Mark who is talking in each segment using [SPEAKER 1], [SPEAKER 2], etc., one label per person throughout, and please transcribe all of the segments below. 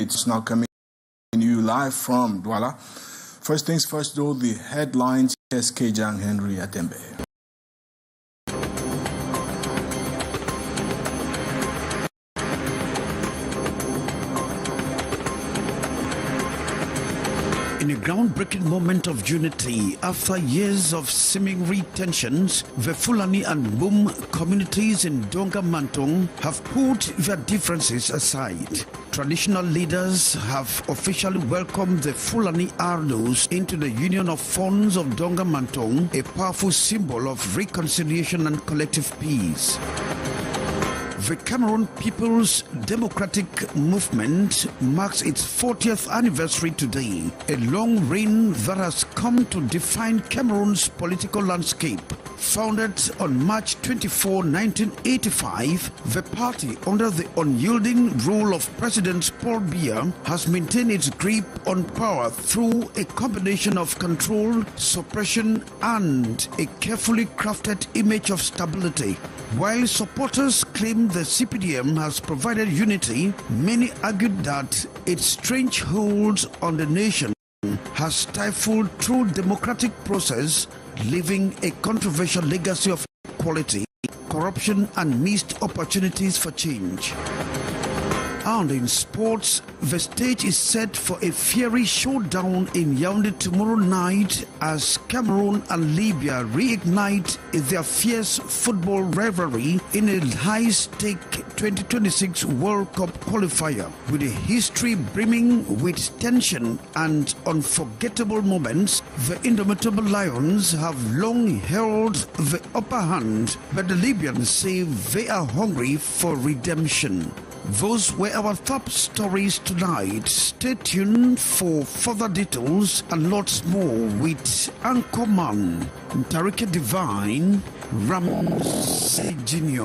[SPEAKER 1] It's now coming to you live from Douala. First things first, though, the headlines. SK Jang Henry Atembe.
[SPEAKER 2] In a groundbreaking moment of unity, after years of seeming tensions, the Fulani and Boom communities in Donga Mantung have put their differences aside. Traditional leaders have officially welcomed the Fulani Ardos into the Union of Funds of Donga Mantung, a powerful symbol of reconciliation and collective peace. The Cameroon People's Democratic Movement marks its 40th anniversary today, a long reign that has come to define Cameroon's political landscape. Founded on March 24, 1985, the party, under the unyielding rule of President Paul Biya, has maintained its grip on power through a combination of control, suppression, and a carefully crafted image of stability. While supporters claim the CPDM has provided unity, many argued that its strange hold on the nation has stifled true democratic process, leaving a controversial legacy of inequality, corruption, and missed opportunities for change. And in sports, the stage is set for a fiery showdown in Yaoundé tomorrow night as Cameroon and Libya reignite their fierce football rivalry in a high-stake 2026 World Cup qualifier. With a history brimming with tension and unforgettable moments, the Indomptables Lions have long held the upper hand, but the Libyans say they are hungry for redemption. Those were our top stories tonight. Stay tuned for further details and lots more with Anchorman, Tarike Divine, Ramsey Jr.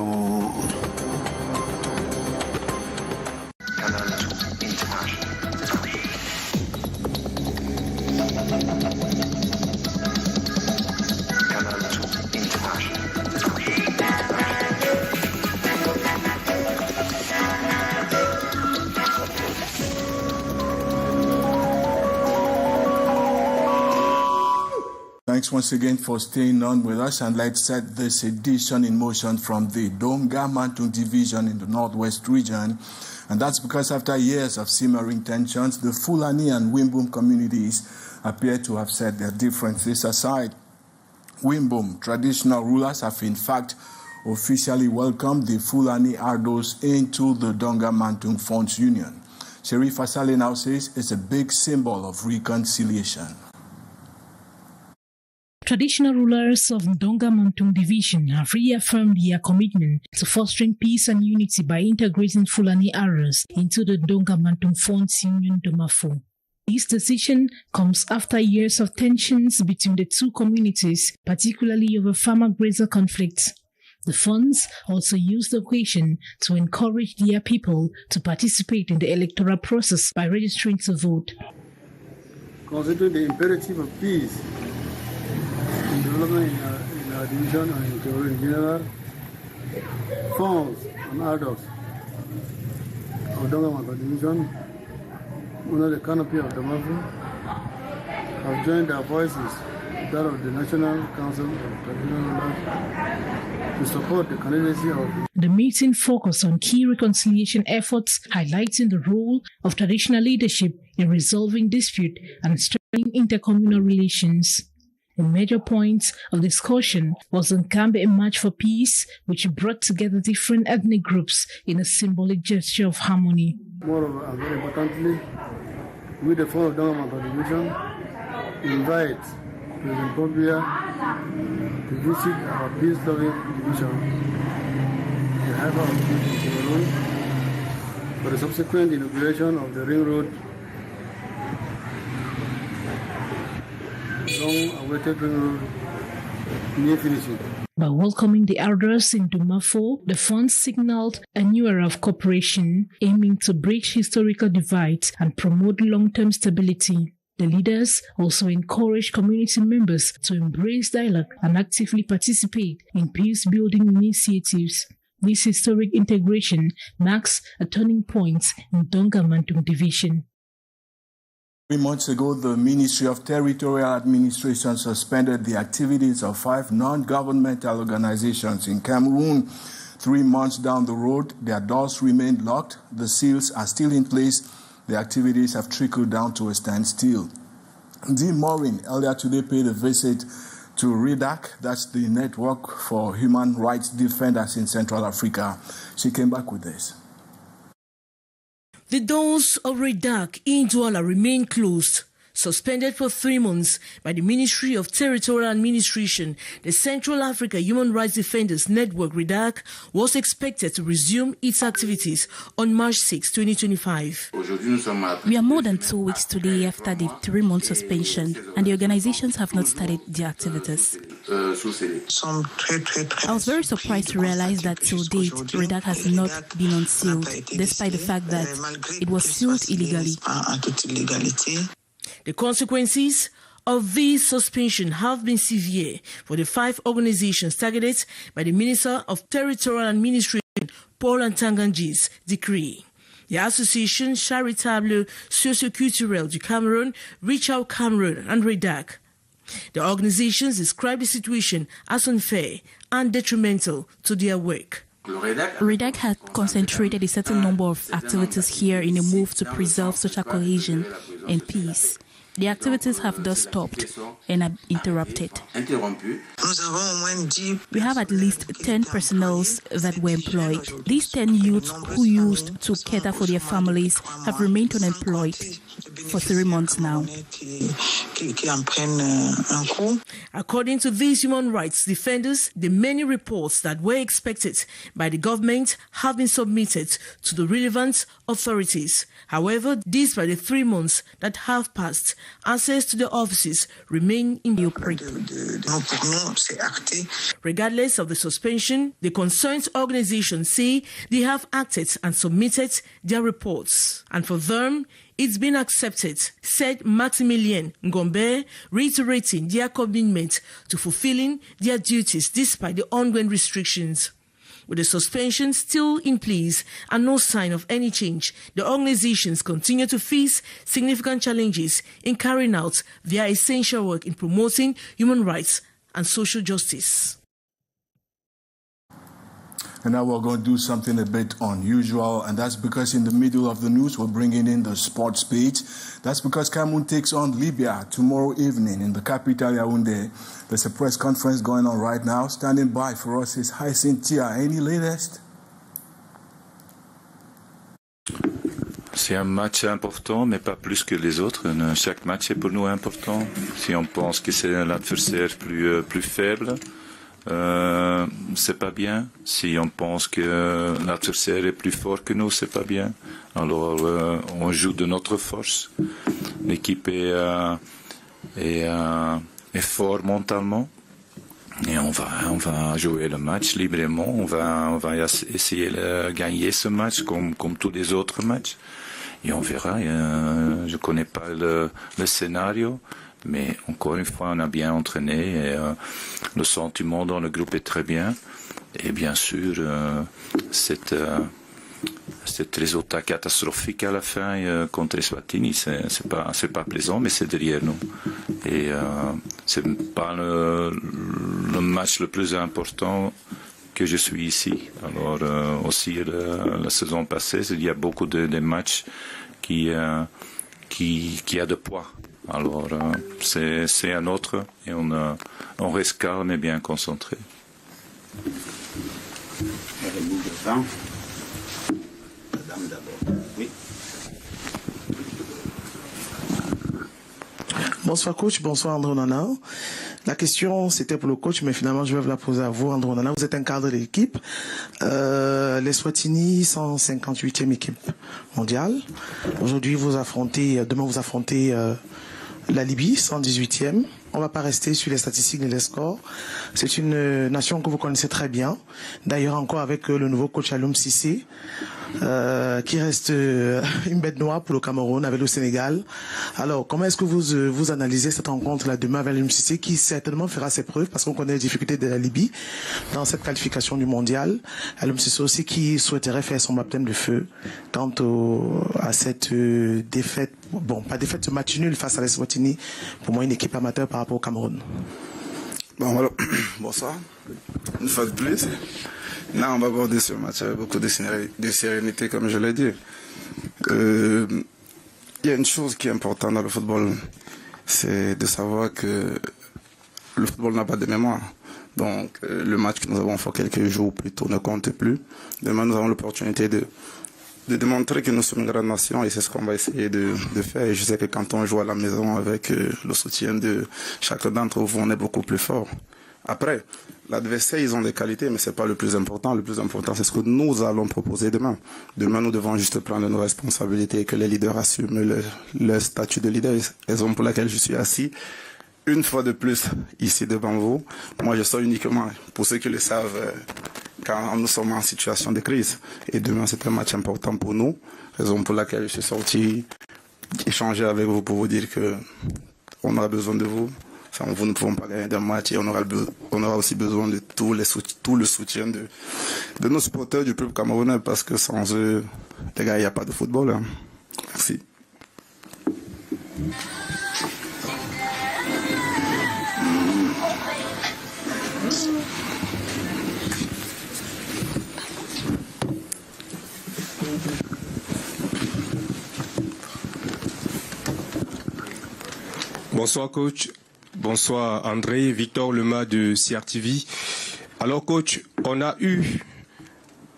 [SPEAKER 1] Thanks once again for staying on with us, and let's set this edition in motion from the Donga Mantung division in the northwest region. And that's because after years of simmering tensions, the Fulani and Wimbum communities appear to have set their differences aside. Wimbum traditional rulers have in fact officially welcomed the Fulani Ardos into the Donga Mantung Funds Union. Sherif Asale now says it's a big symbol of reconciliation.
[SPEAKER 3] Traditional rulers of Donga Mantung division have reaffirmed their commitment to fostering peace and unity by integrating Fulani Ardos into the Donga Mantung Funds Union Domafo. This decision comes after years of tensions between the two communities, particularly over farmer-grazer conflicts. The funds also used the occasion to encourage their people to participate in the electoral process by registering to vote.
[SPEAKER 4] Considering the imperative of peace and development in our division and in general, funds and adults of Donga Mantung division under the canopy of the Domafo have joined their voices with that of the National Council of Traditional Rulers to support the candidacy of
[SPEAKER 3] the meeting focused on key reconciliation efforts, highlighting the role of traditional leadership in resolving dispute and strengthening intercommunal relations. A major point of discussion was on Kambe a March for Peace, which brought together different ethnic groups in a symbolic gesture of harmony.
[SPEAKER 4] Moreover, and very importantly, with the Fund of Donga Mantung division, invite President Paul Biya to visit our peace-loving division, the Harbor of Peace in Cameroon, for the subsequent inauguration of the Ring Road, long-awaited Ring Road, near finishing.
[SPEAKER 3] By welcoming the elders in Domafo, the fund signaled a new era of cooperation, aiming to bridge historical divides and promote long-term stability. The leaders also encouraged community members to embrace dialogue and actively participate in peace-building initiatives. This historic integration marks a turning point in Donga Mantung Division.
[SPEAKER 1] 3 months ago, the Ministry of Territorial Administration suspended the activities of 5 non-governmental organizations in Cameroon. 3 months down the road, their doors remain locked, the seals are still in place, the activities have trickled down to a standstill. Dean Maureen earlier today paid a visit to REDAC, that's the Network for Human Rights Defenders in Central Africa. She came back with this.
[SPEAKER 5] The doors of REDAC in Douala remain closed. Suspended for 3 months by the Ministry of Territorial Administration, the Central Africa Human Rights Defenders Network REDAC was expected to resume its activities on March 6, 2025.
[SPEAKER 6] We are more than 2 weeks today after the 3-month suspension, and the organizations have not started their activities. I was very surprised to realize that till date, REDAC has not been unsealed, despite the fact that it was sealed illegally.
[SPEAKER 5] The consequences of this suspension have been severe for the 5 organizations targeted by the Minister of Territorial Administration, Paul Ntanganji's decree. The Association Charitable Socioculturelle du Cameroon, Reach Out Cameroon, and REDAC. The organizations describe the situation as unfair and detrimental to their work.
[SPEAKER 6] REDAC had concentrated a certain number of activities here in a move to preserve social cohesion and peace. The activities have thus stopped and are interrupted. We have at least 10 personnel that were employed. These 10 youths who used to cater for their families have remained unemployed for 3 months now.
[SPEAKER 5] According to these human rights defenders, the many reports that were expected by the government have been submitted to the relevant authorities. However, despite the 3 months that have passed, access to the offices remain inappropriate. Regardless of the suspension, the concerned organizations say they have acted and submitted their reports. And for them, it's been accepted, said Maximilien Ngombe, reiterating their commitment to fulfilling their duties despite the ongoing restrictions. With the suspension still in place and no sign of any change, the organizations continue to face significant challenges in carrying out their essential work in promoting human rights and social justice.
[SPEAKER 1] And now we're going to do something a bit unusual, and that's because in the middle of the news, we're bringing in the sports page. That's because Cameroon takes on Libya tomorrow evening in the capital, Yaoundé. There's a press conference going on right now. Standing by for us is Cynthia. Any latest?
[SPEAKER 7] C'est un match important, mais pas plus que les autres. Chaque match est pour nous important. Si on pense que c'est un adversaire plus faible, c'est pas bien. Si on pense que l'adversaire est plus fort que nous, c'est pas bien. Alors on joue de notre force. L'équipe est fort mentalement et on va jouer le match librement. On va essayer de gagner ce match comme tous les autres matchs et on verra. Je connais pas le scénario. Mais encore une fois, on a bien entraîné et le sentiment dans le groupe est très bien. Et bien sûr, cet résultat catastrophique à la fin contre Eswatini, c'est pas plaisant, mais c'est derrière nous. Et c'est pas le match le plus important que je suis ici. Alors aussi la saison passée, il y a beaucoup de matchs qui a de poids. Alors, c'est un autre et on reste calme et bien concentré.
[SPEAKER 8] Bonsoir coach, bonsoir André Onana. La question c'était pour le coach, mais finalement je vais vous la poser à vous André Onana. Vous êtes un cadre de l'équipe. Les Swatini, 158e équipe mondiale. Aujourd'hui demain vous affrontez la Libye, 118e. On ne va pas rester sur les statistiques et les scores. C'est une nation que vous connaissez très bien. D'ailleurs, encore avec le nouveau coach Alioum Cissé, qui reste une bête noire pour le Cameroun avec le Sénégal. Alors, comment est-ce que vous analysez cette rencontre-là demain avec Alioum Cissé, qui certainement fera ses preuves, parce qu'on connaît les difficultés de la Libye dans cette qualification du mondial. Alioum Cissé aussi qui souhaiterait faire son baptême de feu quant à cette défaite, bon, pas défaite, ce match nul face à l'Eswatini, pour moi une équipe amateur par rapport au Cameroun.
[SPEAKER 9] Bon, alors, bonsoir. Une fois de plus. Là, on va aborder ce match avec beaucoup de sérénité, comme je l'ai dit. Il y a une chose qui est importante dans le football, c'est de savoir que le football n'a pas de mémoire. Donc, le match que nous avons fait quelques jours plus tôt ne compte plus. Demain, nous avons l'opportunité de démontrer que nous sommes une grande nation et c'est ce qu'on va essayer de faire. Et je sais que quand on joue à la maison avec le soutien de chacun d'entre vous, on est beaucoup plus fort. Après, l'adversaire, ils ont des qualités, mais c'est pas le plus important. Le plus important, c'est ce que nous allons proposer demain. Demain, nous devons juste prendre nos responsabilités et que les leaders assument leur statut de leader. Raison pour laquelle je suis assis une fois de plus ici devant vous. Moi, je sors uniquement, pour ceux qui le savent, quand nous sommes en situation de crise. Et demain, c'est un match important pour nous. Raison pour laquelle je suis sorti échanger avec vous pour vous dire que on aura besoin de vous. Sans vous, nous ne pouvons pas gagner d'un match et on aura aussi besoin de tout le soutien de nos supporters du peuple camerounais parce que sans eux, les gars, il n'y a pas de football. Hein. Merci.
[SPEAKER 10] Bonsoir coach. Bonsoir André, Victor Lema de CRTV. Alors coach, on a eu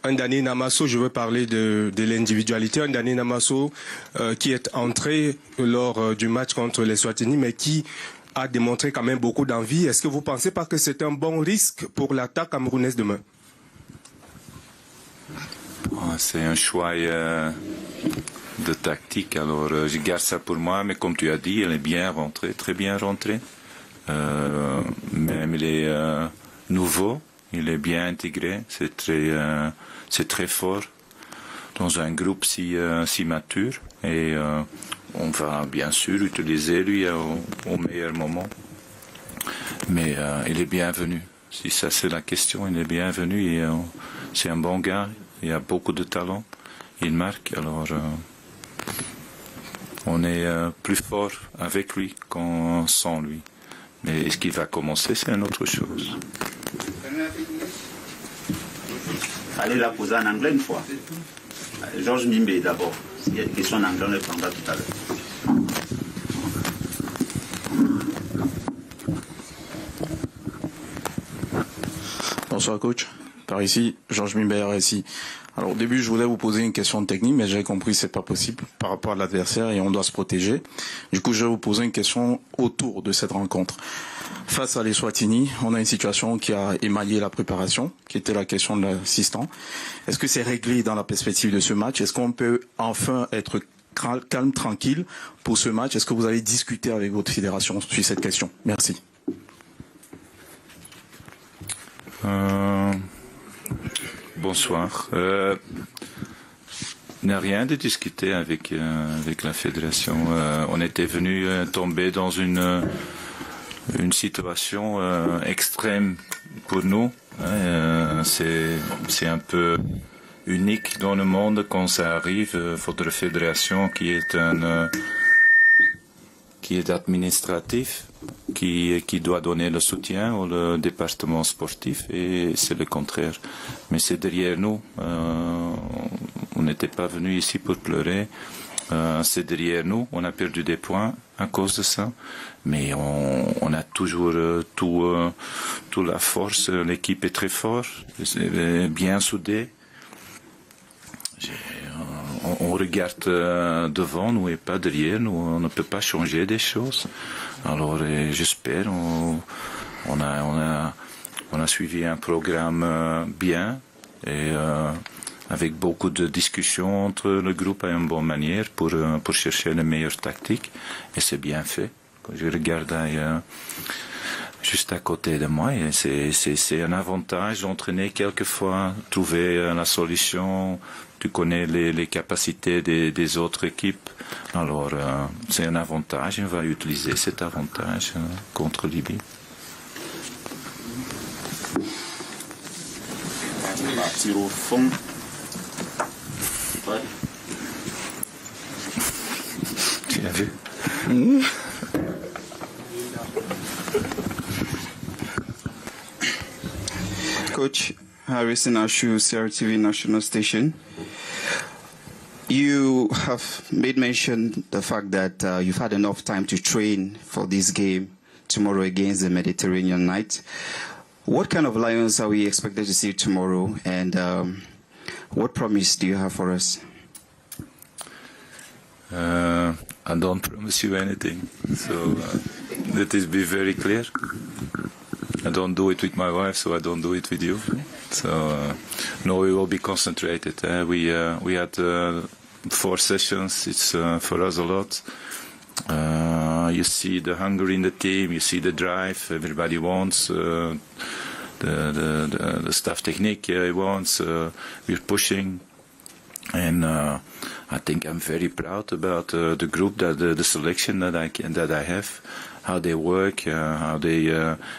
[SPEAKER 10] un Dani Namasso, je veux parler de l'individualité, un Dani Namasso qui est entré lors du match contre les Swatini, mais qui a démontré quand même beaucoup d'envie. Est-ce que vous pensez pas que c'est un bon risque pour l'attaque camerounaise demain?
[SPEAKER 7] C'est un choix de tactique, alors je garde ça pour moi, mais comme tu as dit, elle est bien rentrée, très bien rentrée. Même il est nouveau, il est bien intégré, c'est très fort dans un groupe si mature et on va bien sûr utiliser lui au meilleur moment. Mais il est bienvenu. Si ça c'est la question, il est bienvenu et c'est un bon gars, il a beaucoup de talent, il marque, alors on est plus fort avec lui qu'en sans lui. Mais est-ce qu'il va commencer, c'est une autre chose.
[SPEAKER 11] Allez la poser en anglais une fois. Georges Mimbe d'abord. S'il y a une question en anglais, on le prendra tout à l'heure.
[SPEAKER 12] Bonsoir coach. Par ici, Georges Mimbe ici. Alors au début, je voulais vous poser une question technique, mais j'ai compris que c'est pas possible par rapport à l'adversaire et on doit se protéger. Du coup, je vais vous poser une question autour de cette rencontre. Face à l'Eswatini, on a une situation qui a émaillé la préparation, qui était la question de l'assistant. Est-ce que c'est réglé dans la perspective de ce match? Est-ce qu'on peut enfin être calme, tranquille pour ce match? Est-ce que vous avez discuté avec votre fédération sur cette question? Merci.
[SPEAKER 7] Bonsoir. Il n'y a rien de discuter avec la fédération. On était venu tomber dans une situation extrême pour nous. C'est un peu unique dans le monde quand ça arrive. Votre fédération qui est administratif, qui doit donner le soutien au département sportif, et c'est le contraire. Mais c'est derrière nous. On n'était pas venu ici pour pleurer. C'est derrière nous. On a perdu des points à cause de ça. Mais on a toujours toute la force. L'équipe est très forte, bien soudée. On regarde devant nous et pas derrière nous. On ne peut pas changer des choses. Alors j'espère. On a suivi un programme bien et avec beaucoup de discussions entre le groupe à une bonne manière pour chercher les meilleures tactiques. Et c'est bien fait. Je regardais juste à côté de moi. Et c'est un avantage d'entraîner quelquefois, trouver la solution. Tu connais les capacités des autres équipes. Alors, c'est un avantage. On va utiliser cet avantage contre Libye.
[SPEAKER 11] On va tirer au fond. Ouais.
[SPEAKER 7] Tu l'as vu?
[SPEAKER 13] Coach Harrison Ashu, CRTV National Station. You have made mention the fact that you've had enough time to train for this game tomorrow against the Mediterranean Knights. What kind of Lions are we expected to see tomorrow, and what promise do you have for us?
[SPEAKER 7] I don't promise you anything, so let this be very clear. I don't do it with my wife, so I don't do it with you. So no, we will be concentrated. We had 4 sessions. It's for us a lot. You see the hunger in the team. You see the drive. Everybody wants the staff technique wants. We're pushing, and I think I'm very proud about the group, that the selection that I have. How they work, how they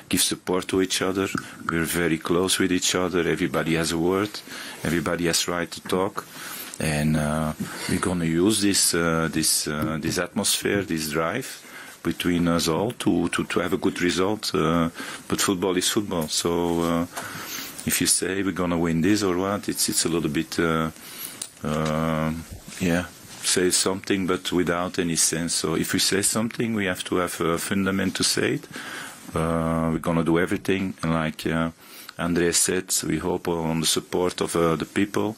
[SPEAKER 7] give support to each other. We're very close with each other. Everybody has a word. Everybody has right to talk. And we're going to use this atmosphere, this drive between us all to have a good result. But football is football. So if you say we're going to win this or what, it's a little bit, say something but without any sense. So if we say something, we have to have a fundament to say it. We're going to do everything, and like Andre said, we hope on the support of the people.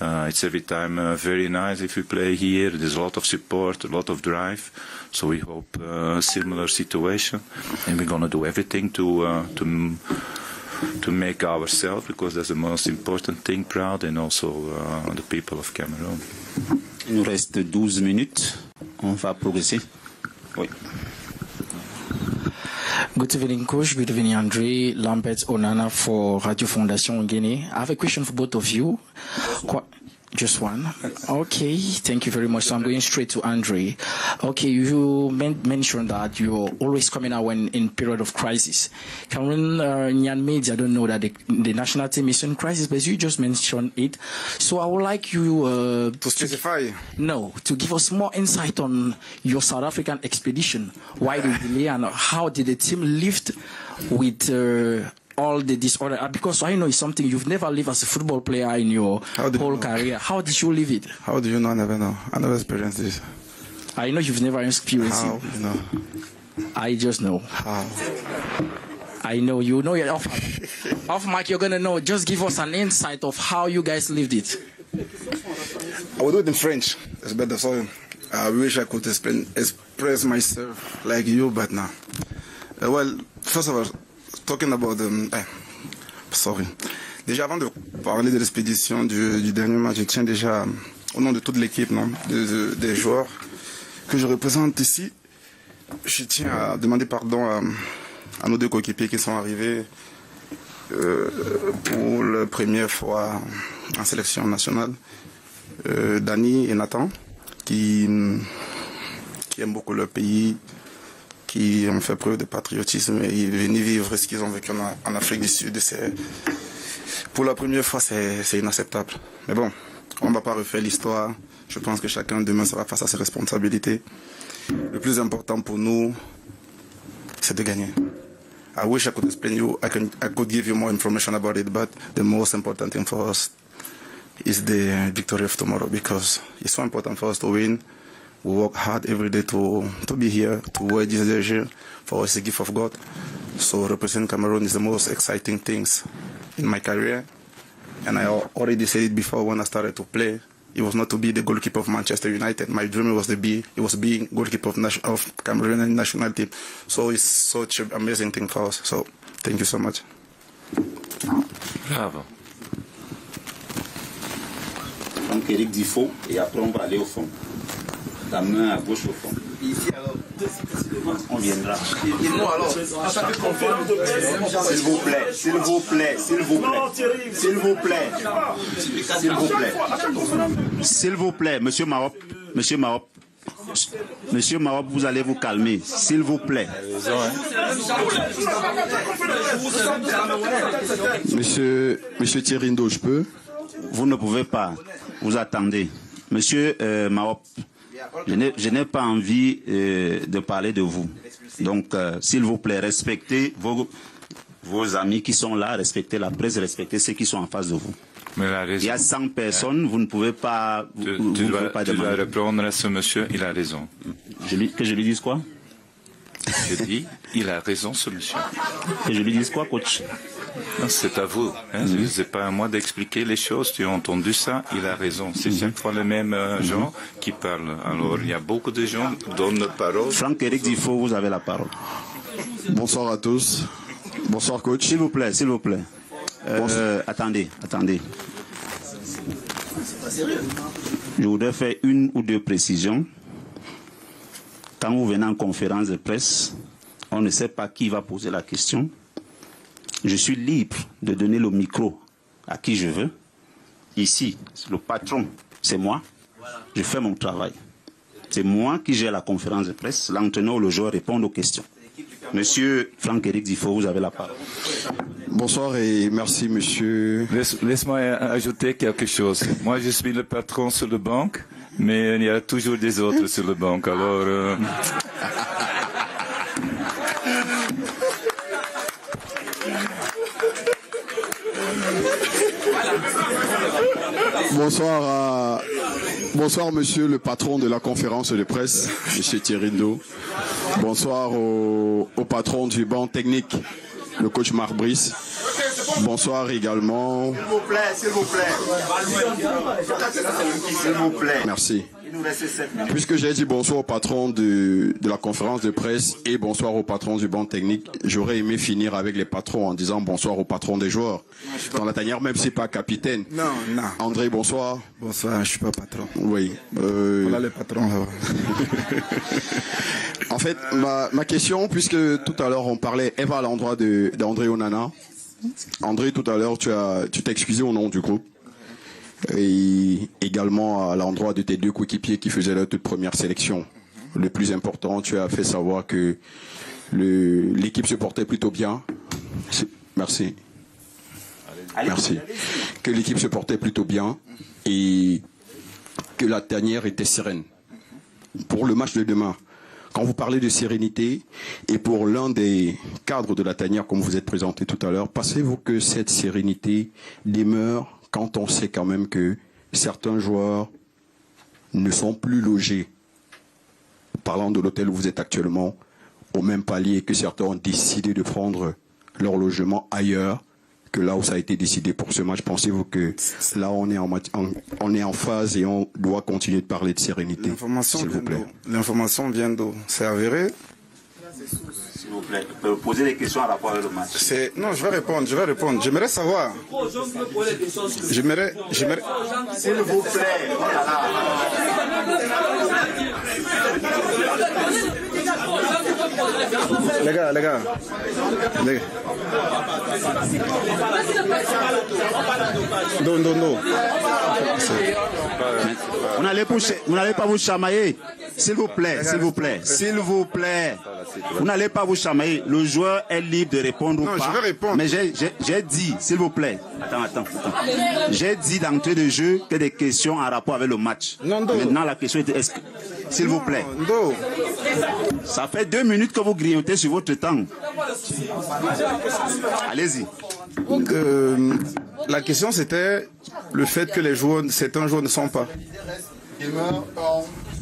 [SPEAKER 7] It's every time very nice if we play here. There's a lot of support, a lot of drive, so we hope a similar situation, and we're going to do everything to make ourselves, because that's the most important thing, proud, and also the people of Cameroon.
[SPEAKER 11] Il nous reste 12 minutes. On va progresser. Oui.
[SPEAKER 14] Good evening, Coach. Good evening, Andre. Lambert Onana for Radio Fondation Guinea. I have a question for both of you. Just one. Okay, thank you very much. So I'm going straight to Andre. Okay, you mentioned that you're always coming out when in period of crisis. Cameroon Nyan media don't know that the national team is in crisis, but you just mentioned it. So I would like you
[SPEAKER 9] to specify.
[SPEAKER 14] To give us more insight on your South African expedition. Why the delay and how did the team live with all the disorder? Because I know it's something you've never lived as a football player in your whole career. How did you live it?
[SPEAKER 9] How do you know? I never know. I never experienced this.
[SPEAKER 14] I know you've never experienced
[SPEAKER 9] How?
[SPEAKER 14] it.
[SPEAKER 9] You know.
[SPEAKER 14] I just know.
[SPEAKER 9] How?
[SPEAKER 14] I know. You know you're off mic, you're going to know. Just give us an insight of how you guys lived it.
[SPEAKER 9] I will do it in French. It's better. So I wish I could express myself like you, but no. Well, first of all, talking about Déjà, avant de parler de l'expédition du dernier match, je tiens déjà, au nom de toute l'équipe, des joueurs que je représente ici, je tiens à demander pardon à nos 2 coéquipiers qui sont arrivés pour la première fois en sélection nationale, Dani et Nathan, qui aiment beaucoup leur pays, qui ont fait preuve de patriotisme et venus vivre ce qu'ils ont vécu en Afrique du Sud. Pour la première fois, c'est inacceptable. Mais bon, on ne va pas refaire l'histoire. Je pense que chacun demain sera face à ses responsabilités. Le plus important pour nous, c'est de gagner. I wish I could explain you, I could give you more information about it, but the most important thing for us is the victory of tomorrow, because it's so important for us to win. We work hard every day to be here, to wear this jersey. For us, it's a gift of God. So representing Cameroon is the most exciting things in my career. And I already said it before when I started to play. It was not to be the goalkeeper of Manchester United. My dream was being goalkeeper of Cameroon national team. So it's such an amazing thing for us. So thank you so much.
[SPEAKER 7] Bravo.
[SPEAKER 11] Donc Eric dit faux et après on va aller au fond. la main à gauche au fond. On viendra. S'il vous plaît, s'il vous plaît, s'il vous plaît, s'il vous plaît, s'il vous plaît, s'il vous plaît, monsieur Marop, monsieur Marop. Monsieur Marop, vous allez vous calmer, s'il vous plaît.
[SPEAKER 15] Monsieur Thirindo, je peux?
[SPEAKER 11] Vous ne pouvez pas. Vous attendez. Monsieur Marop, je n'ai pas envie de parler de vous. Donc, s'il vous plaît, respectez vos amis qui sont là, respectez la presse, respectez ceux qui sont en face de vous.
[SPEAKER 7] Mais il
[SPEAKER 11] y a 100 personnes, vous ne pouvez pas...
[SPEAKER 7] Tu dois répondre à ce monsieur, il a raison.
[SPEAKER 11] Que je lui dise quoi?
[SPEAKER 7] Je dis, il a raison ce monsieur.
[SPEAKER 11] Que je lui dise quoi, coach?
[SPEAKER 7] Non, c'est à vous. Hein, c'est pas à moi d'expliquer les choses. Tu as entendu ça, il a raison. C'est chaque fois les mêmes gens qui parlent. Alors, il y a beaucoup de gens qui donnent la parole.
[SPEAKER 11] Franck-Éric Difo, vous avez la parole.
[SPEAKER 15] Bonsoir à tous. Bonsoir, coach.
[SPEAKER 11] S'il vous plaît, s'il vous plaît. Attendez. Je voudrais faire une ou deux précisions. Quand vous venez en conférence de presse, on ne sait pas qui va poser la question. Je suis libre de donner le micro à qui je veux. Ici, le patron, c'est moi. Je fais mon travail. C'est moi qui gère la conférence de presse. L'entraîneur ou le joueur répond aux questions. Monsieur Franck-Éric Difo, vous avez la parole.
[SPEAKER 15] Bonsoir et merci, monsieur.
[SPEAKER 7] Laisse-moi ajouter quelque chose. Moi, je suis le patron sur le banc, mais il y a toujours des autres sur le banc. Alors...
[SPEAKER 15] Bonsoir, monsieur le patron de la conférence de presse, monsieur Thirindo. Bonsoir au patron du banc technique, le coach Marc Brice. Bonsoir également.
[SPEAKER 11] S'il vous plaît, s'il vous plaît. S'il vous plaît.
[SPEAKER 15] Merci. Puisque j'ai dit bonsoir au patron de la conférence de presse et bonsoir au patron du banc technique, j'aurais aimé finir avec les patrons en disant bonsoir au patron des joueurs. Dans la tanière, même si pas capitaine.
[SPEAKER 9] Non.
[SPEAKER 15] André, bonsoir.
[SPEAKER 9] Bonsoir, je suis pas patron.
[SPEAKER 15] Oui.
[SPEAKER 9] Voilà les patrons là.
[SPEAKER 15] En fait, ma question, puisque tout à l'heure on parlait, elle va à l'endroit d'André Onana. André, tout à l'heure, tu t'es excusé au nom du groupe. Et également à l'endroit de tes deux coéquipiers qui faisaient leur toute première sélection. Le plus important, tu as fait savoir que l'équipe se portait plutôt bien. Merci. Merci. Que l'équipe se portait plutôt bien et que la tanière était sereine. Pour le match de demain, quand vous parlez de sérénité et pour l'un des cadres de la tanière, comme vous êtes présenté tout à l'heure, pensez-vous que cette sérénité demeure quand on sait quand même que certains joueurs ne sont plus logés, parlant de l'hôtel où vous êtes actuellement, au même palier, que certains ont décidé de prendre leur logement ailleurs que là où ça a été décidé pour ce match? Pensez-vous que là on est en phase et on doit continuer de parler de sérénité? S'il vous plaît.
[SPEAKER 9] L'information vient d'où? C'est avéré?
[SPEAKER 11] S'il vous plaît, posez des questions à rapport avec le match.
[SPEAKER 9] Non, je vais répondre. J'aimerais savoir. J'aimerais...
[SPEAKER 11] S'il vous plaît.
[SPEAKER 9] Les gars. Non.
[SPEAKER 11] Vous n'allez pas vous chamailler. S'il vous plaît. Vous n'allez pas vous chamailler. Le joueur est libre de répondre ou pas.
[SPEAKER 9] Non, je vais répondre.
[SPEAKER 11] Mais j'ai dit, s'il vous plaît. Attends. J'ai dit d'entrée de jeu que des questions en rapport avec le match. Maintenant, la question était s'il vous plaît. Ça fait 2 minutes que vous grignotez sur votre temps. Allez-y.
[SPEAKER 9] La question c'était le fait que certains joueurs ne sont pas.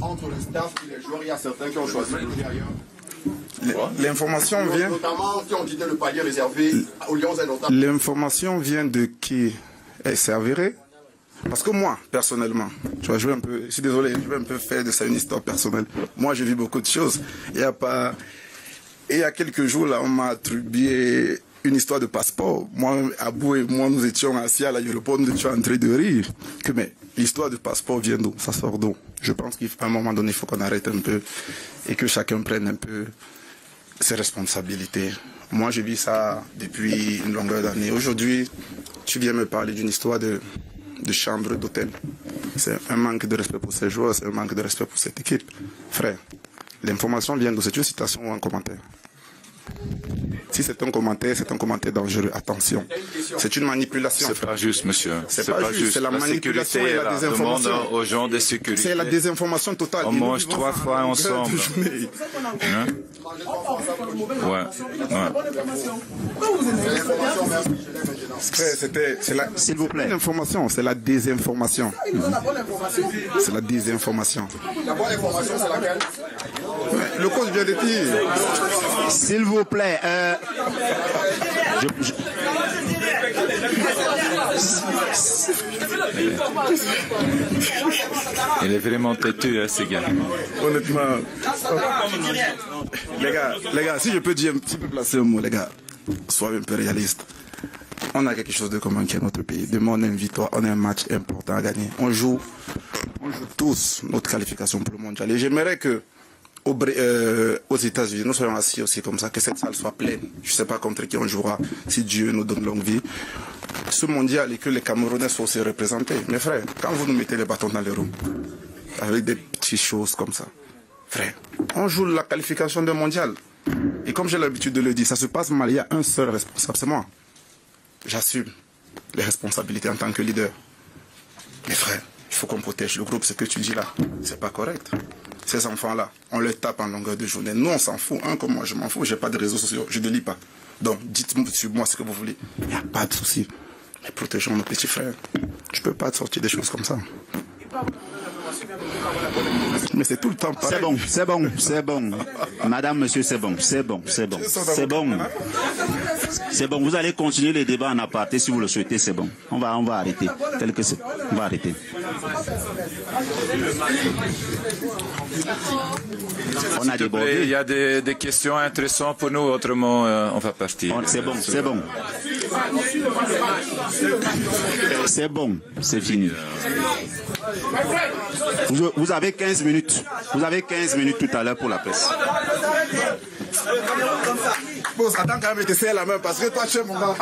[SPEAKER 15] Entre le staff et les joueurs, il y a certains qui ont choisi de jouer ailleurs.
[SPEAKER 9] L'information vient.
[SPEAKER 15] Notamment qui ont quitté le palier réservé aux Lions et notamment.
[SPEAKER 9] L'information vient de qui? C'est avéré? Parce que moi, personnellement, je suis désolé, je vais un peu faire de ça une histoire personnelle. Moi, j'ai vu beaucoup de choses. Il y a quelques jours, là, on m'a attribué une histoire de passeport. Moi, Abou et moi, nous étions assis à l'aéroport, nous étions en train de rire. Mais l'histoire du passeport vient d'où? Ça sort d'où? Je pense qu'à un moment donné, il faut qu'on arrête un peu et que chacun prenne un peu ses responsabilités. Moi, je vis ça depuis une longueur d'année. Aujourd'hui, tu viens me parler d'une histoire de chambre d'hôtel. C'est un manque de respect pour ces joueurs, c'est un manque de respect pour cette équipe. Frère, l'information vient d'où? C'est une citation ou un commentaire? Si c'est un commentaire dangereux. Attention, c'est une manipulation.
[SPEAKER 7] C'est pas juste, monsieur.
[SPEAKER 9] C'est pas juste. C'est la manipulation et la désinformation.
[SPEAKER 7] Demande aux gens de sécurité.
[SPEAKER 9] C'est la désinformation totale.
[SPEAKER 7] On mange 3 fois ensemble. Hein? Ouais.
[SPEAKER 9] S'il vous plaît. L'information, c'est la désinformation. C'est la désinformation.
[SPEAKER 16] La bonne information, c'est laquelle?
[SPEAKER 9] Le coach vient de dire.
[SPEAKER 11] S'il vous plaît.
[SPEAKER 7] Il est vraiment têtu, hein, ces gars.
[SPEAKER 9] Honnêtement. Les gars, si je peux dire un petit peu placer un mot, les gars, soyez un peu réalistes. On a quelque chose de commun qui est notre pays. Demain, on a une victoire, on a un match important à gagner. On joue tous notre qualification pour le mondial. Et j'aimerais que aux États-Unis, nous soyons assis aussi comme ça, que cette salle soit pleine. Je ne sais pas contre qui on jouera, si Dieu nous donne longue vie. Ce mondial et que les Camerounais soient aussi représentés. Mes frères, quand vous nous mettez les bâtons dans les roues, avec des petites choses comme ça, frère, on joue la qualification d'un mondial. Et comme j'ai l'habitude de le dire, ça se passe mal, il y a un seul responsable, c'est moi. J'assume les responsabilités en tant que leader. Mes frères, il faut qu'on protège le groupe, ce que tu dis là, c'est pas correct. Ces enfants-là, on les tape en longueur de journée. Nous, on s'en fout. Comme moi, je m'en fous. Je n'ai pas de réseaux sociaux. Je ne lis pas. Donc, dites-moi sur moi ce que vous voulez. Il n'y a pas de souci. Mais protégeons nos petits frères. Je ne peux pas te sortir des choses comme ça. Mais c'est tout le temps pareil.
[SPEAKER 11] C'est bon. Madame, monsieur, c'est bon. C'est bon. Vous allez continuer les débats en aparté si vous le souhaitez, c'est bon. On va arrêter. On va arrêter. On a débordé.
[SPEAKER 7] Il y a des questions intéressantes pour nous, autrement on va partir.
[SPEAKER 11] C'est bon. C'est bon, c'est fini. Vous avez 15 minutes. Vous avez 15 minutes tout à l'heure pour la presse.
[SPEAKER 9] Bon, attends quand même de te serrer la main parce que toi tu es mon gars.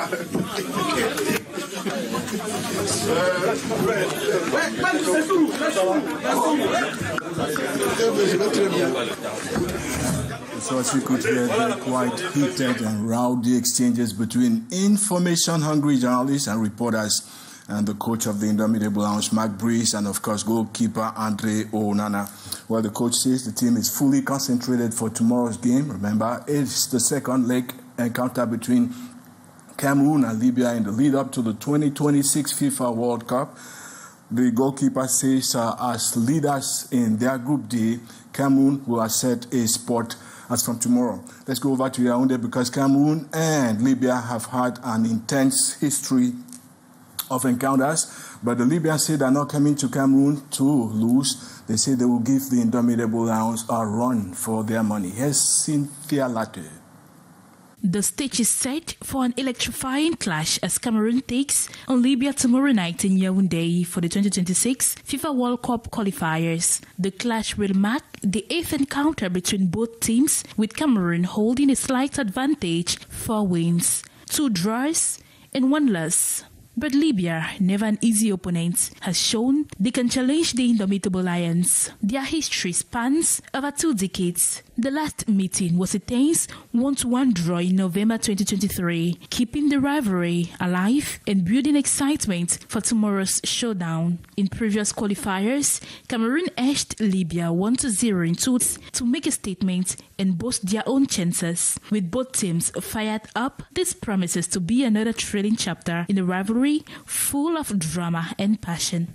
[SPEAKER 1] So as you could hear, they're quite heated and rowdy exchanges between information-hungry journalists and reporters and the coach of the Indomptables Lounge, Mark Breeze, and of course goalkeeper Andre Onana. Well, the coach says the team is fully concentrated for tomorrow's game. Remember, it's the second leg encounter between Cameroon and Libya in the lead-up to the 2026 FIFA World Cup. The goalkeeper says as leaders in their Group D, Cameroon will set a spot as from tomorrow. Let's go over to Yaoundé because Cameroon and Libya have had an intense history of encounters, but the Libyans say they're not coming to Cameroon to lose. They say they will give the Indomptables Lounge a run for their money. Here's Cynthia Latte.
[SPEAKER 6] The stage is set for an electrifying clash as Cameroon takes on Libya tomorrow night in Yaoundé for the 2026 FIFA World Cup qualifiers. The clash will mark the 8th encounter between both teams, with Cameroon holding a slight advantage, 4 wins, 2 draws and 1 loss. But Libya, never an easy opponent, has shown they can challenge the Indomitable Lions. Their history spans over 2 decades. The last meeting was a tense 1-1 draw in November 2023, keeping the rivalry alive and building excitement for tomorrow's showdown. In previous qualifiers, Cameroon edged Libya 1-0 in tous to make a statement and boost their own chances. With both teams fired up, this promises to be another thrilling chapter in a rivalry full of drama and passion.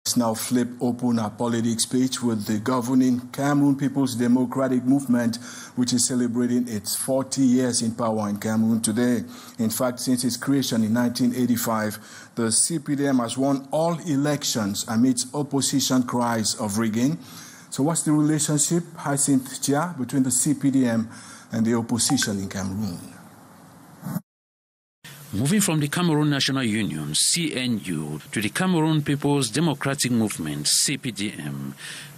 [SPEAKER 1] Let's now flip open our politics page with the governing Cameroon People's Democratic Movement, which is celebrating its 40 years in power in Cameroon today. In fact, since its creation in 1985, the CPDM has won all elections amidst opposition cries of rigging. So what's the relationship, Hyacinth Chia, between the CPDM and the opposition in Cameroon?
[SPEAKER 17] Moving from the Cameroon National Union, CNU, to the Cameroon People's Democratic Movement, CPDM,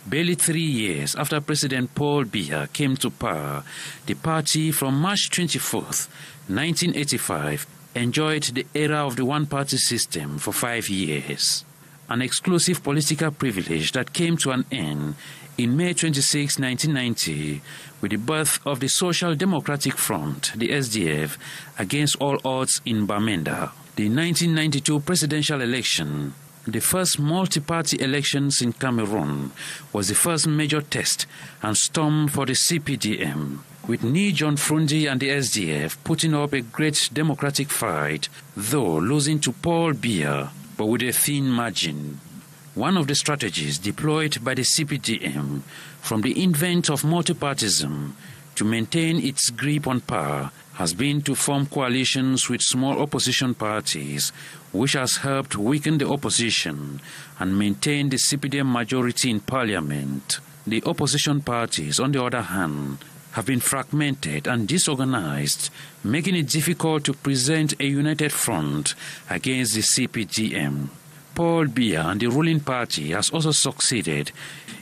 [SPEAKER 17] barely 3 years after President Paul Biya came to power, the party from March 24th, 1985, enjoyed the era of the one-party system for 5 years, an exclusive political privilege that came to an end in May 26, 1990, with the birth of the Social Democratic Front, the SDF, against all odds in Bamenda. The 1992 presidential election, the first multi-party elections in Cameroon, was the first major test and storm for the CPDM, with Ni John Frundi and the SDF putting up a great democratic fight, though losing to Paul Biya, but with a thin margin. One of the strategies deployed by the CPDM from the invent of multipartism to maintain its grip on power has been to form coalitions with small opposition parties, which has helped weaken the opposition and maintain the CPDM majority in parliament. The opposition parties, on the other hand, have been fragmented and disorganized, making it difficult to present a united front against the CPDM. Paul Biya and the ruling party has also succeeded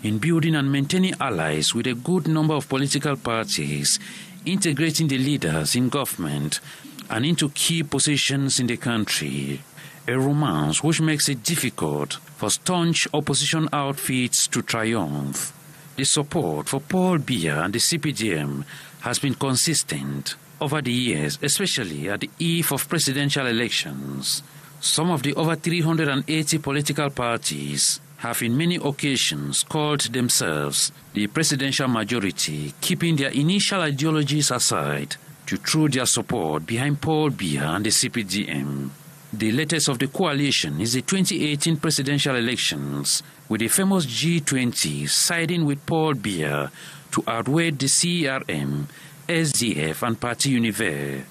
[SPEAKER 17] in building and maintaining allies with a good number of political parties, integrating the leaders in government and into key positions in the country, a romance which makes it difficult for staunch opposition outfits to triumph. The support for Paul Biya and the CPDM has been consistent over the years, especially at the eve of presidential elections. Some of the over 380 political parties have in many occasions called themselves the presidential majority, keeping their initial ideologies aside to throw their support behind Paul Biya and the CPDM. The latest of the coalition is the 2018 presidential elections, with the famous G20 siding with Paul Biya to outweigh the CRM, SDF and Parti Univers.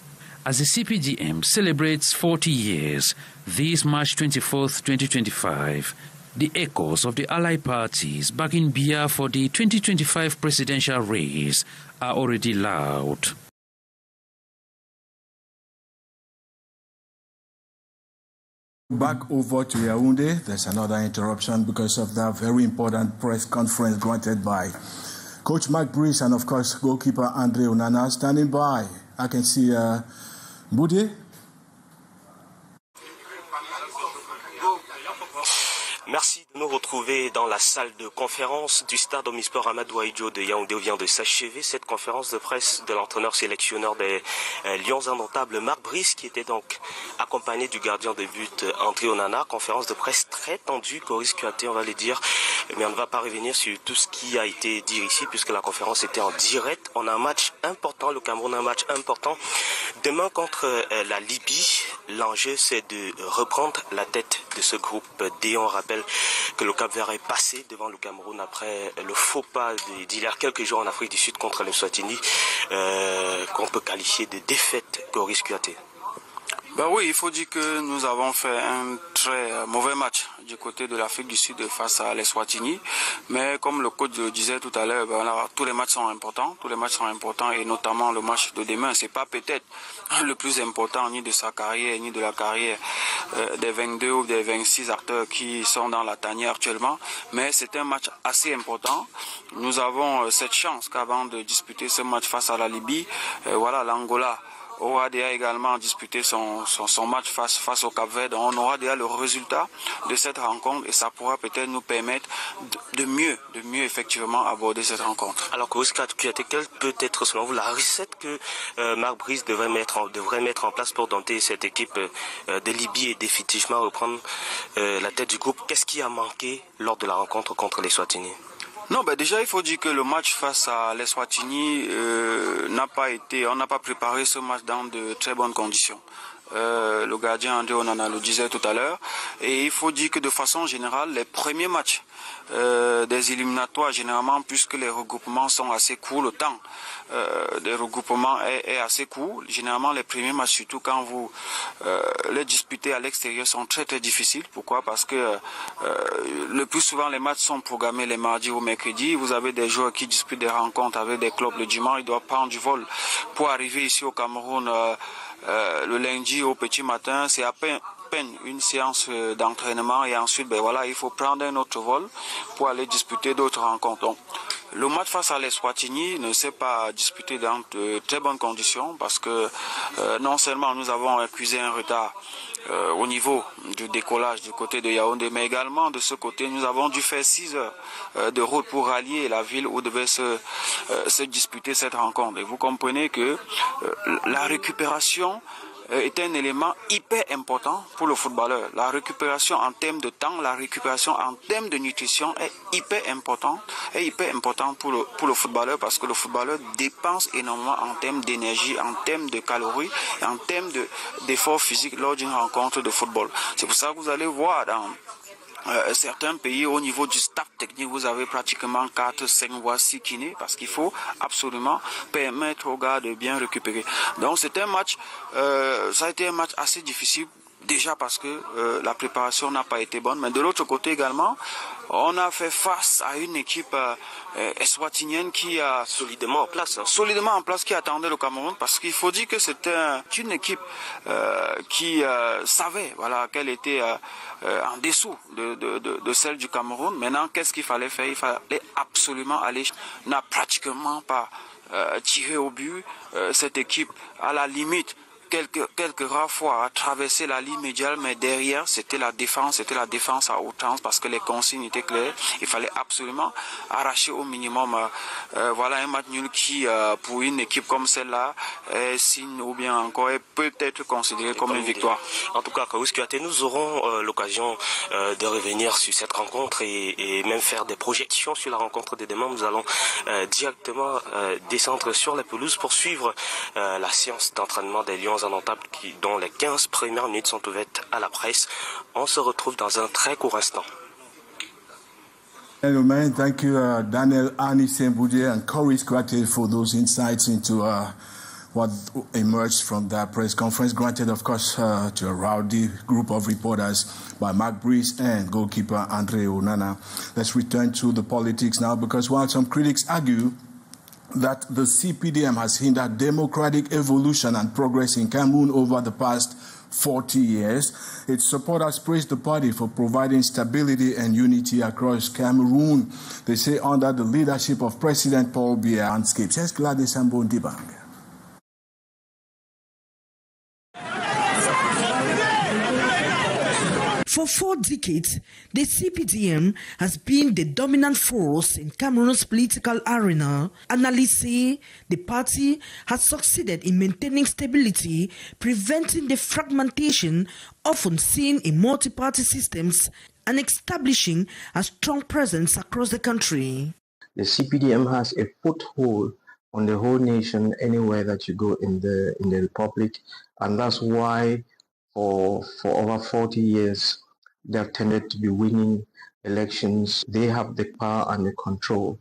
[SPEAKER 17] As the CPDM celebrates 40 years this March 24th, 2025, the echoes of the allied parties backing Biya for the 2025 presidential race are already loud.
[SPEAKER 1] Back over to Yaoundé, there's another interruption because of that very important press conference granted by Coach Mark Brice and, of course, goalkeeper Andre Onana standing by. I can see Boudé.
[SPEAKER 18] Merci de nous retrouver dans la salle de conférence du stade Omnisport Amadou Ahidjo de Yaoundé. Vient de s'achever cette conférence de presse de l'entraîneur sélectionneur des Lions Indomptables, Mark Brice, qui était donc accompagné du gardien de but André Onana. Conférence de presse très tendue, Coris-Cuaté, on va le dire. Mais on ne va pas revenir sur tout ce qui a été dit ici, puisque la conférence était en direct. On a un match important, le Cameroun a un match important. Demain contre la Libye, l'enjeu c'est de reprendre la tête de ce groupe D. On rappelle que le Cap-Vert est passé devant le Cameroun après le faux pas d'il y a quelques jours en Afrique du Sud contre le Swatini, qu'on peut qualifier de défaite Coris-Cuaté.
[SPEAKER 19] Ben oui, il faut dire que nous avons fait un très mauvais match du côté de l'Afrique du Sud face à l'Eswatini. Mais comme le coach le disait tout à l'heure, ben là, tous les matchs sont importants. Tous les matchs sont importants et notamment le match de demain. C'est pas peut-être le plus important ni de sa carrière, ni de la carrière des 22 ou des 26 acteurs qui sont dans la tanière actuellement. Mais c'est un match assez important. Nous avons cette chance qu'avant de disputer ce match face à la Libye, voilà, l'Angola aura déjà également disputé son match face au Cap-Vert. On aura déjà le résultat de cette rencontre et ça pourra peut-être nous permettre de mieux effectivement aborder cette rencontre.
[SPEAKER 18] Alors Coris-Cuaté, quelle peut être selon vous la recette que Mark Brice devrait mettre en place pour dompter cette équipe de Libye et définitivement reprendre la tête du groupe? Qu'est-ce qui a manqué lors de la rencontre contre les Swatini?
[SPEAKER 19] Non, ben déjà il faut dire que le match face à l'Eswatini on n'a pas préparé ce match dans de très bonnes conditions. Le gardien André Onana le disait tout à l'heure, et il faut dire que de façon générale, les premiers matchs des éliminatoires, généralement, puisque les regroupements sont assez courts, le temps des regroupements est assez court. Généralement, les premiers matchs, surtout quand vous les disputez à l'extérieur, sont très très difficiles. Pourquoi? Parce que le plus souvent, les matchs sont programmés les mardis ou mercredis. Vous avez des joueurs qui disputent des rencontres avec des clubs le dimanche. Ils doivent prendre du vol pour arriver ici au Cameroun le lundi au petit matin, c'est à peine une séance d'entraînement et ensuite voilà, il faut prendre un autre vol pour aller disputer d'autres rencontres. Donc, le match face à l'Eswatini ne s'est pas disputé dans de très bonnes conditions parce que non seulement nous avons accusé un retard au niveau du décollage du côté de Yaoundé, mais également de ce côté, nous avons dû faire 6 heures de route pour rallier la ville où devait se disputer cette rencontre. Et vous comprenez que la récupération est un élément hyper important pour le footballeur. La récupération en termes de temps, la récupération en termes de nutrition est hyper importante pour le footballeur parce que le footballeur dépense énormément en termes d'énergie, en termes de calories et en termes d'efforts physiques lors d'une rencontre de football. C'est pour ça que vous allez voir dans certains pays, au niveau du staff technique, vous avez pratiquement 4, 5 voire 6 kinés parce qu'il faut absolument permettre aux gars de bien récupérer. Donc c'est un match, ça a été un match assez difficile. Déjà parce que la préparation n'a pas été bonne, mais de l'autre côté également, on a fait face à une équipe eswatinienne qui a solidement en place, qui attendait le Cameroun, parce qu'il faut dire que c'était une équipe qui savait, voilà, qu'elle était en dessous de celle du Cameroun. Maintenant, qu'est-ce qu'il fallait faire? Il fallait absolument aller. On n'a pratiquement pas tiré au but. Cette équipe, à la limite, quelques rares fois à traverser la ligne médiane, mais derrière c'était la défense à outrance parce que les consignes étaient claires. Il fallait absolument arracher au minimum voilà un match nul qui pour une équipe comme celle-là est signe ou bien encore peut être considéré comme une victoire.
[SPEAKER 18] En tout cas, Kawus Kouyaté, nous aurons l'occasion de revenir sur cette rencontre et même faire des projections sur la rencontre de demain. Nous allons directement descendre sur la pelouse pour suivre la séance d'entraînement des Lions Indomptables dont les 15 premières minutes sont ouvertes à la presse. On se retrouve dans un très court instant.
[SPEAKER 1] Gentlemen, thank you, Daniel Anisemboudier and Kawus Kouyaté for those insights into what emerged from that press conference, granted, of course, to a rowdy group of reporters by Mark Brees and goalkeeper Andre Onana. Let's return to the politics now, because while some critics argue that the CPDM has hindered democratic evolution and progress in Cameroon over the past 40 years, its supporters praise the party for providing stability and unity across Cameroon. They say under the leadership of President Paul Biya landscapes. Yes, Gladys Ambondibang.
[SPEAKER 5] For 4 decades, the CPDM has been the dominant force in Cameroon's political arena. Analysts say the party has succeeded in maintaining stability, preventing the fragmentation often seen in multi-party systems, and establishing a strong presence across the country.
[SPEAKER 20] The CPDM has a foothold on the whole nation anywhere that you go in the Republic, and that's why for over 40 years they have tended to be winning elections. They have the power and the control.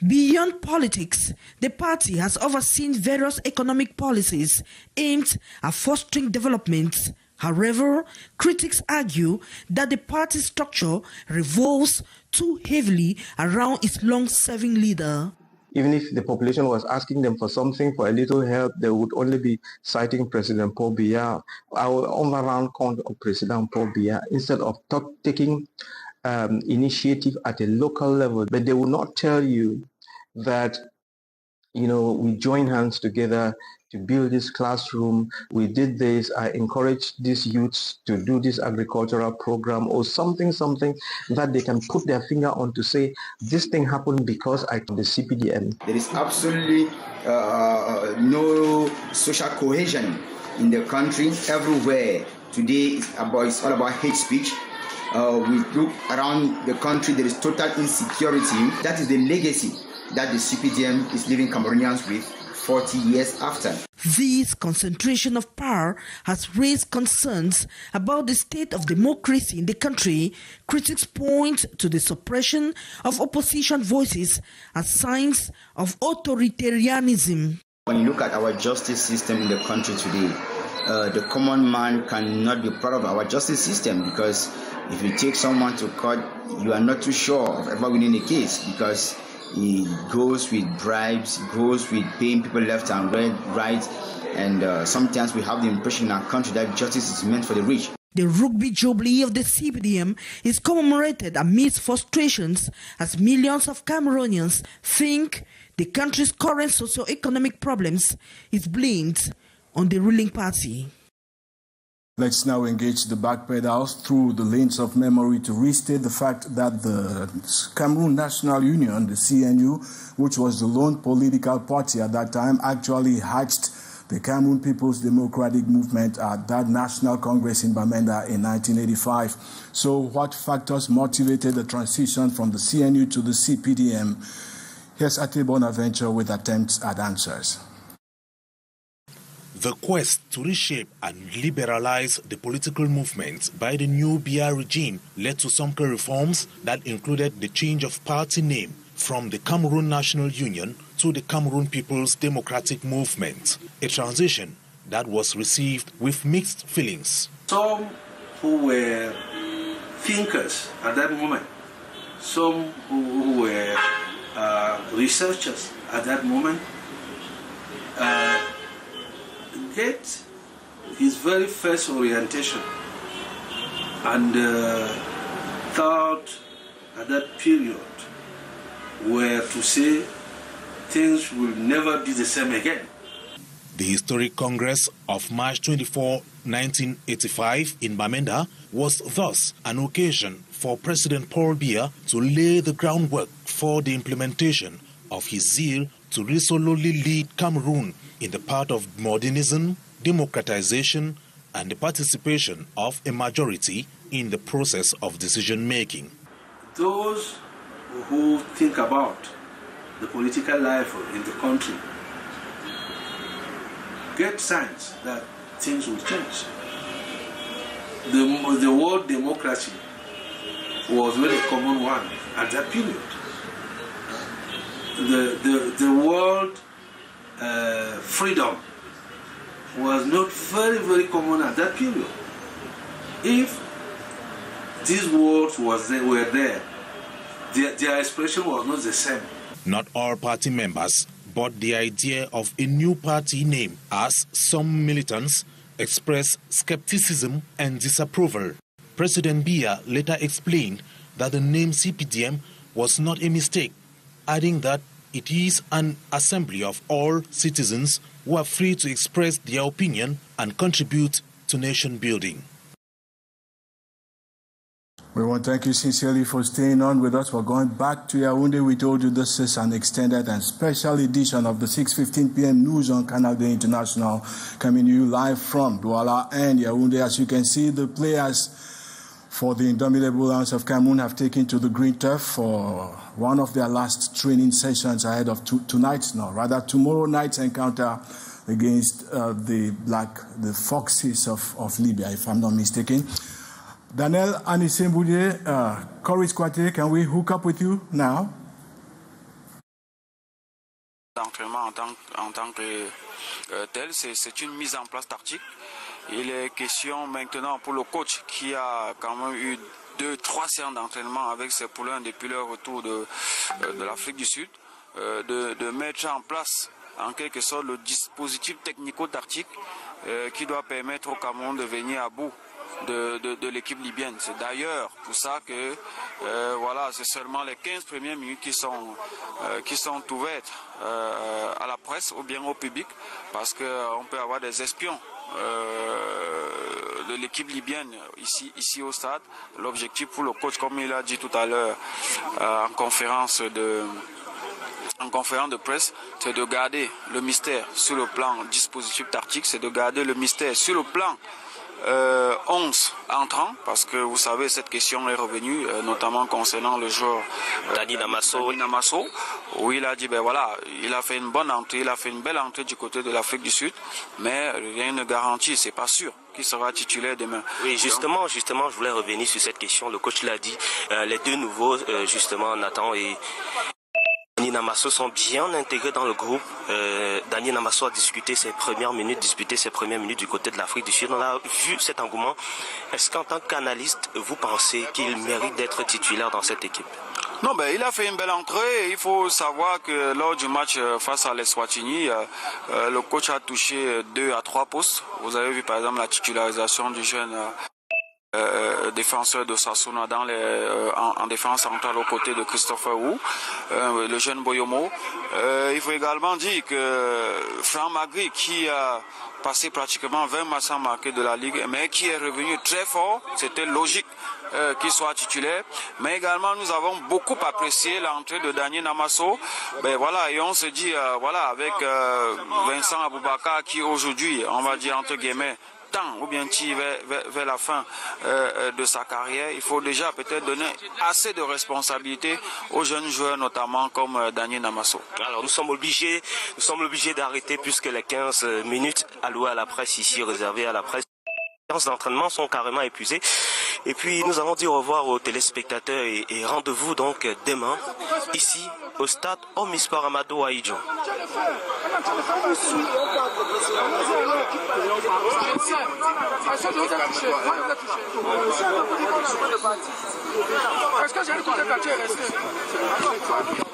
[SPEAKER 5] Beyond politics, the party has overseen various economic policies aimed at fostering development. However, critics argue that the party structure revolves too heavily around its long-serving leader.
[SPEAKER 20] Even if the population was asking them for something, for a little help, they would only be citing President Paul Biya, our all-around count of President Paul Biya, instead of taking initiative at a local level. But they will not tell you that, you know, we join hands together to build this classroom. We did this. I encouraged these youths to do this agricultural program or something that they can put their finger on to say, this thing happened because I the CPDM.
[SPEAKER 21] There is absolutely no social cohesion in the country. Everywhere today it's all about hate speech. We look around the country, there is total insecurity. That is the legacy that the CPDM is leaving Cameroonians with 40 years after.
[SPEAKER 5] This concentration of power has raised concerns about the state of democracy in the country. Critics point to the suppression of opposition voices as signs of authoritarianism.
[SPEAKER 21] When you look at our justice system in the country today, the common man cannot be proud of our justice system, because if you take someone to court, you are not too sure of ever winning a case, because It goes with bribes, it goes with paying people left and right, and sometimes we have the impression in our country that justice is meant for the rich.
[SPEAKER 2] The Rugby Jubilee of the CPDM is commemorated amidst frustrations as millions of Cameroonians think the country's current socio-economic problems is blamed on the ruling party.
[SPEAKER 1] Let's now engage the backpedals through the lens of memory to restate the fact that the Cameroon National Union, the CNU, which was the lone political party at that time, actually hatched the Cameroon People's Democratic Movement at that National Congress in Bamenda in 1985. So what factors motivated the transition from the CNU to the CPDM? Here's Ate Bonaventure with attempts at answers.
[SPEAKER 22] The quest to reshape and liberalize the political movement by the new BR regime led to some key reforms that included the change of party name from the Cameroon National Union to the Cameroon People's Democratic Movement, a transition that was received with mixed feelings.
[SPEAKER 23] Some who were thinkers at that moment, some who were researchers at that moment, get his very first orientation and thought at that period were to say things will never be the same again.
[SPEAKER 22] The historic Congress of March 24, 1985 in Bamenda was thus an occasion for President Paul Biya to lay the groundwork for the implementation of his zeal to resolutely lead Cameroon in the path of modernism, democratization, and the participation of a majority in the process of decision-making.
[SPEAKER 23] Those who think about the political life in the country get signs that things will change. The word democracy was very common one at that period. The word freedom was not very, very common at that period. If these words were there, their expression was not the same.
[SPEAKER 22] Not all party members bought the idea of a new party name, as some militants expressed skepticism and disapproval. President Biya later explained that the name CPDM was not a mistake, adding that it is an assembly of all citizens who are free to express their opinion and contribute to nation building.
[SPEAKER 1] We want to thank you sincerely for staying on with us. We're going back to Yaoundé. We told you this is an extended and special edition of the 6:15 p.m. news on Canal International, coming to you live from Douala and Yaoundé. As you can see, the players for the Indomptables Lions of Cameroon have taken to the green turf for one of their last training sessions ahead of tomorrow night's encounter against the Foxes of Libya, if I'm not mistaken. Daniel Anisemboudier, Courage Kwate, can we hook up with you now?
[SPEAKER 19] D'entraînement en tant que tel, c'est une mise en place tactique. Il est question maintenant pour le coach qui a quand même eu 2-3 séances d'entraînement avec ses poulains depuis leur retour de l'Afrique du Sud, de mettre en place en quelque sorte le dispositif technico-tactique qui doit permettre au Cameroun de venir à bout de l'équipe libyenne. C'est d'ailleurs pour ça que voilà, c'est seulement les 15 premières minutes qui sont ouvertes à la presse ou bien au public, parce qu'on peut avoir des espions de l'équipe libyenne ici au stade. L'objectif pour le coach, comme il a dit tout à l'heure en conférence de presse, c'est de garder le mystère sur le plan dispositif tactique, c'est de garder le mystère sur le plan 11 entrants, parce que vous savez, cette question est revenue, notamment concernant le joueur
[SPEAKER 18] Dani Namasso,
[SPEAKER 19] où il a dit, ben voilà, il a fait une bonne entrée, il a fait une belle entrée du côté de l'Afrique du Sud, mais rien ne garantit, c'est pas sûr qu'il sera titulaire demain.
[SPEAKER 18] Oui, justement, je voulais revenir sur cette question. Le coach l'a dit, les deux nouveaux, justement, Nathan et Dani Namasso sont bien intégrés dans le groupe. Dani Namasso a disputé ses premières minutes du côté de l'Afrique du Sud. On a vu cet engouement. Est-ce qu'en tant qu'analyste, vous pensez qu'il mérite d'être titulaire dans cette équipe?
[SPEAKER 19] Non, ben, il a fait une belle entrée. Il faut savoir que lors du match face à l'Eswatini, le coach a touché 2 à 3 postes. Vous avez vu par exemple la titularisation du jeune défenseur de Sassouna en défense centrale aux côtés de Christopher Wu, le jeune Boyomo. Il faut également dire que Franck Magri, qui a passé pratiquement 20 matchs sans marquer de la Ligue, mais qui est revenu très fort, c'était logique qu'il soit titulaire. Mais également, nous avons beaucoup apprécié l'entrée de Daniel Namasso. Ben voilà, et on se dit, voilà, avec Vincent Aboubakar, qui aujourd'hui, on va dire entre guillemets, ou bien vers la fin de sa carrière, il faut déjà peut-être donner assez de responsabilités aux jeunes joueurs, notamment comme Daniel Namasso.
[SPEAKER 18] Alors nous sommes obligés d'arrêter puisque les 15 minutes allouées à la presse ici, réservées à la presse, les séances d'entraînement sont carrément épuisées. Et puis nous allons dire au revoir aux téléspectateurs et rendez-vous donc demain ici au stade Omnisport Amadou Ahidjo.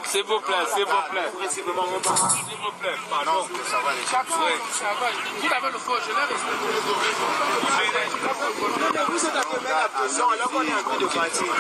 [SPEAKER 3] S'il vous plaît, s'il vous plaît. S'il vous plaît, pardon. Ça va, vous avez le faux, je l'ai respecté. Vous êtes à combien la pression alors qu'on est en train de partir?